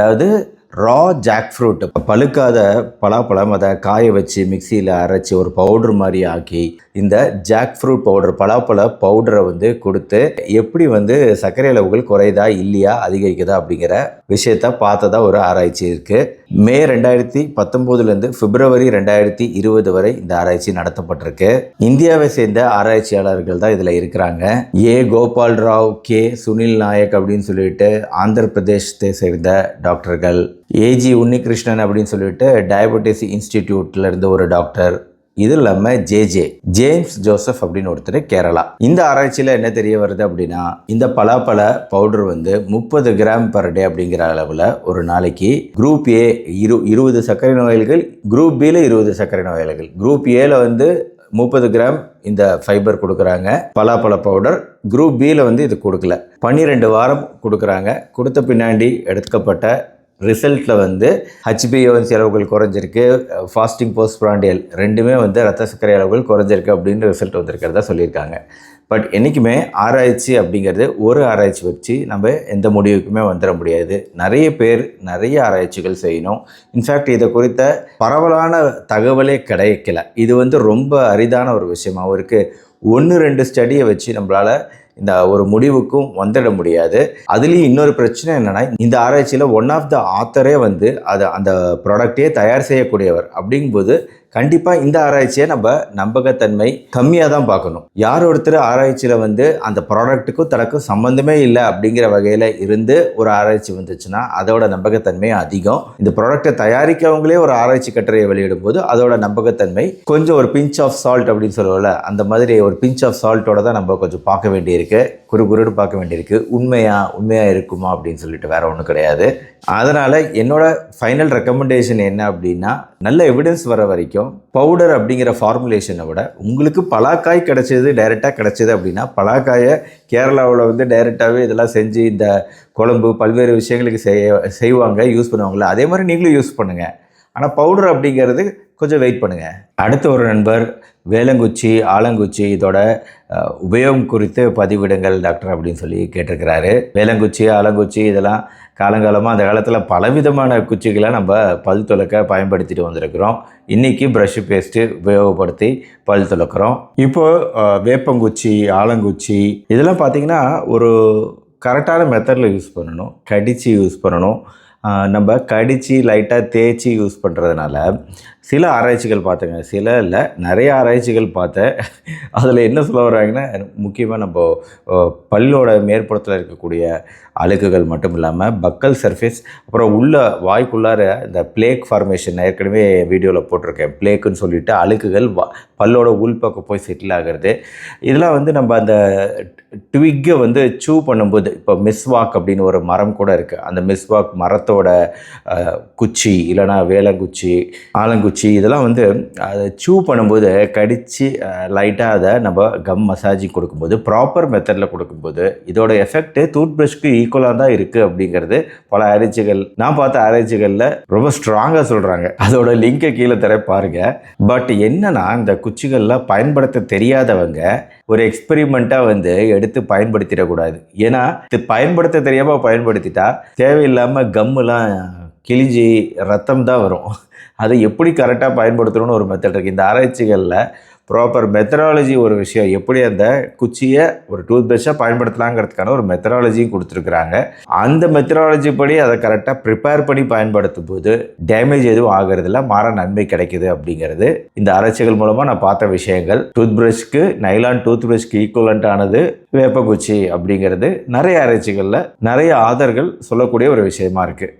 அதாவது ரா jack fruit, பழுக்காத பலாப்பழம், அதை காய வச்சு மிக்சியில் அரைச்சி ஒரு பவுடர் மாதிரி ஆக்கி இந்த ஜாக் ஃப்ரூட் பவுடர், பலாப்பழ பவுடரை கொடுத்து எப்படி சர்க்கரை அளவுகள் குறையுதா இல்லையா அதிகரிக்குதா அப்படிங்கிற விஷயத்த பார்த்ததா ஒரு ஆராய்ச்சி இருக்குது. மே 2019 பிப்ரவரி 2020 வரை இந்த ஆராய்ச்சி நடத்தப்பட்டிருக்கு. இந்தியாவை சேர்ந்த ஆராய்ச்சியாளர்கள் தான் இதில் இருக்கிறாங்க. கோபால் ராவ், சுனில் நாயக் அப்படின்னு சொல்லிட்டு ஆந்திர பிரதேசத்தை சேர்ந்த டாக்டர்கள், உன்னிகிருஷ்ணன் அப்படின்னு சொல்லிட்டு டயபெட்டிஸ் இன்ஸ்டிடியூட்ல இருந்து ஒரு டாக்டர், இது இல்லாமல் ஜேம்ஸ் ஜோசப் அப்படின்னு ஒருத்தர் கேரளா. இந்த ஆராய்ச்சியில் என்ன தெரிய வருது அப்படின்னா, இந்த பலாப்பழ பவுடர் 30 கிராம் பர் டே அப்படிங்கிற அளவில் ஒரு நாளைக்கு குரூப் ஏ 20 சர்க்கரை நோயாளிகள், குரூப் பியில் 20 சர்க்கரை நோயாளிகள், குரூப் ஏல 30 கிராம் இந்த ஃபைபர் கொடுக்குறாங்க பலாப்பழ பவுடர். குரூப் பியில் இது கொடுக்கல. 12 வாரம் கொடுக்குறாங்க. கொடுத்த பின்னாடி எடுக்கப்பட்ட ரிசல்ட்டில் ஹெச்பிஏஒன்சி அளவுகள் குறைஞ்சிருக்கு, ஃபாஸ்டிங் போஸ்ட்பிராண்டியல் ரெண்டுமே ரத்த சர்க்கரை அளவுகள் குறைஞ்சிருக்கு அப்படின்னு ரிசல்ட் வந்திருக்கிறதா சொல்லியிருக்காங்க. பட் என்றைக்குமே ஆராய்ச்சி அப்படிங்கிறது ஒரு ஆராய்ச்சி வச்சு நம்ம எந்த முடிவுக்குமே வந்துட முடியாது. நிறைய பேர் நிறைய ஆராய்ச்சிகள் செய்யணும். இன்ஃபேக்ட் இதை குறித்த பரவலான தகவலே கிடைக்கல. இது ரொம்ப அரிதான ஒரு விஷயமாகவும் இருக்குது. 1-2 ஸ்டடியை வச்சு நம்மளால் இந்த ஒரு முடிவுக்கும் வந்துட முடியாது. அதுலேயும் இன்னொரு பிரச்சனை என்னென்னா, இந்த ஆராய்ச்சியில் ஒன் ஆஃப் த ஆத்தரே அதை அந்த ப்ராடக்டே தயார் செய்யக்கூடியவர். அப்படிங்கும்போது கண்டிப்பாக இந்த ஆராய்ச்சியை நம்ம நம்பகத்தன்மை கம்மியாக தான் பார்க்கணும். யார் ஒருத்தர் ஆராய்ச்சியில் அந்த ப்ராடக்ட்டுக்கும் தனக்கும் சம்மந்தமே இல்லை அப்படிங்கிற வகையில் இருந்து ஒரு ஆராய்ச்சி வந்துச்சுன்னா அதோட நம்பகத்தன்மை அதிகம். இந்த ப்ராடக்டை தயாரிக்கவங்களே ஒரு ஆராய்ச்சி கட்டுரையை வெளியிடும் போது அதோட நம்பகத்தன்மை கொஞ்சம் ஒரு பிஞ்ச் ஆஃப் சால்ட் அப்படின்னு சொல்லுவோம்ல, அந்த மாதிரி ஒரு பிஞ்ச் ஆஃப் சால்ட்டோட தான் நம்ம கொஞ்சம் பார்க்க வேண்டியிருக்கு, குறுகுறுன்னு பார்க்க வேண்டியிருக்கு. உண்மையாக இருக்குமா அப்படின்னு சொல்லிட்டு வேற ஒன்றும் கிடையாது. அதனால் என்னோட ஃபைனல் ரெக்கமெண்டேஷன் என்ன அப்படின்னா, நல்ல எவிடன்ஸ் வர வரைக்கும் பவுடர் அப்படிங்கிற ஃபார்முலேஷனை விட உங்களுக்கு பலாக்காய் கிடைச்சது, டைரெக்டாக கிடைச்சது அப்படின்னா பலாக்காயை கேரளாவில் டைரெக்டாகவே இதெல்லாம் செஞ்சு இந்த குழம்பு பல்வேறு விஷயங்களுக்கு செய்வாங்க, யூஸ் பண்ணுவாங்கள்ல, அதே மாதிரி நீங்களும் யூஸ் பண்ணுங்கள். ஆனால் பவுடர் அப்படிங்கிறது கொஞ்சம் வெயிட் பண்ணுங்கள். அடுத்த ஒரு நண்பர் வேலங்குச்சி, ஆலங்குச்சி இதோட உபயோகம் குறித்து பதிவிடுங்கள் டாக்டர் அப்படின்னு சொல்லி கேட்டிருக்கிறாரு. வேலங்குச்சி, ஆலங்குச்சி இதெல்லாம் காலங்காலமாக அந்த காலத்தில் பலவிதமான குச்சிகளை நம்ம பல் துலக்க பயன்படுத்திட்டு வந்திருக்கிறோம். இன்றைக்கி ப்ரஷ்ஷு பேஸ்ட்டு உபயோகப்படுத்தி பல் துலக்கிறோம். இப்போது வேப்பங்குச்சி, ஆலங்குச்சி இதெல்லாம் பார்த்திங்கன்னா ஒரு கரெக்டான மெத்தடில் யூஸ் பண்ணணும். கடித்து யூஸ் பண்ணணும். நம்ம கடித்து லைட்டாக தேய்ச்சி யூஸ் பண்ணுறதுனால சில ஆராய்ச்சிகள் பார்த்தேங்க, சில இல்லை நிறைய ஆராய்ச்சிகள் பார்த்தேன். அதில் என்ன சொல்ல வர்றாங்கன்னா, முக்கியமாக நம்ம பல்லோட மேற்புறத்தில் இருக்கக்கூடிய அழுக்குகள் மட்டும் இல்லாமல் பக்கல் சர்ஃபேஸ், அப்புறம் உள்ள வாய்க்குள்ளார இந்த பிளேக் ஃபார்மேஷன் ஏற்கனவே வீடியோவில் போட்டிருக்கேன். பிளேக்குன்னு சொல்லிட்டு அழுக்குகள் பல்லோட உள்பக்கம் போய் செட்டில் ஆகிறது. இதெல்லாம் நம்ம அந்த ட்விக்கை சூ பண்ணும்போது, இப்போ மிஸ்வாக் அப்படின்னு ஒரு மரம் கூட இருக்குது, அந்த மிஸ்வாக் மரத்தோட குச்சி இல்லைனா வேலங்குச்சி, ஆலங்குச்சி இதெல்லாம் அதை சூ பண்ணும்போது கடித்து லைட்டாக அதை நம்ம கம் மசாஜிங் கொடுக்கும்போது, ப்ராப்பர் மெத்தடில் கொடுக்கும்போது இதோட எஃபெக்ட் டூத் ப்ரஷ்க்கு ஈக்குவலாக தான் இருக்குது அப்படிங்கிறது பல ஆராய்ச்சிகள், நான் பார்த்த ஆராய்ச்சிகளில் ரொம்ப ஸ்ட்ராங்காக சொல்கிறாங்க. அதோட லிங்கை கீழே தர பாருங்கள். பட் என்னன்னா, இந்த குச்சிகள்லாம் பயன்படுத்த தெரியாதவங்க ஒரு எக்ஸ்பெரிமெண்ட்டாக எடுத்து பயன்படுத்திடக்கூடாது. ஏன்னா இது பயன்படுத்த தெரியாமல் பயன்படுத்திட்டா தேவையில்லாமல் கம்முலாம் கிழிஞ்சி ரத்தம் தான் வரும். அதை எப்படி கரெக்டாக பயன்படுத்தணும்னு ஒரு மெத்தட் இருக்குது. இந்த ஆராய்ச்சிகளில் ப்ராப்பர் மெத்தடாலஜி ஒரு விஷயம், எப்படி அந்த குச்சியை ஒரு டூத் ப்ரஷ்ஷாக பயன்படுத்தலாங்கிறதுக்கான ஒரு மெத்தடாலஜியும் கொடுத்துருக்குறாங்க. அந்த மெத்தடாலஜி படி அதை கரெக்டாக ப்ரிப்பேர் பண்ணி பயன்படுத்தும் போது டேமேஜ் எதுவும் ஆகிறதுல மாற நன்மை கிடைக்குது அப்படிங்கிறது இந்த ஆராய்ச்சிகள் மூலமாக நான் பார்த்த விஷயங்கள். டூத் ப்ரஷ்க்கு, நைலான் டூத் ப்ரஷ்க்கு ஈக்குவலண்ட் ஆனது வேப்பங்குச்சி அப்படிங்கிறது நிறைய ஆராய்ச்சிகளில் நிறைய ஆதர்கள் சொல்லக்கூடிய ஒரு விஷயமா இருக்குது.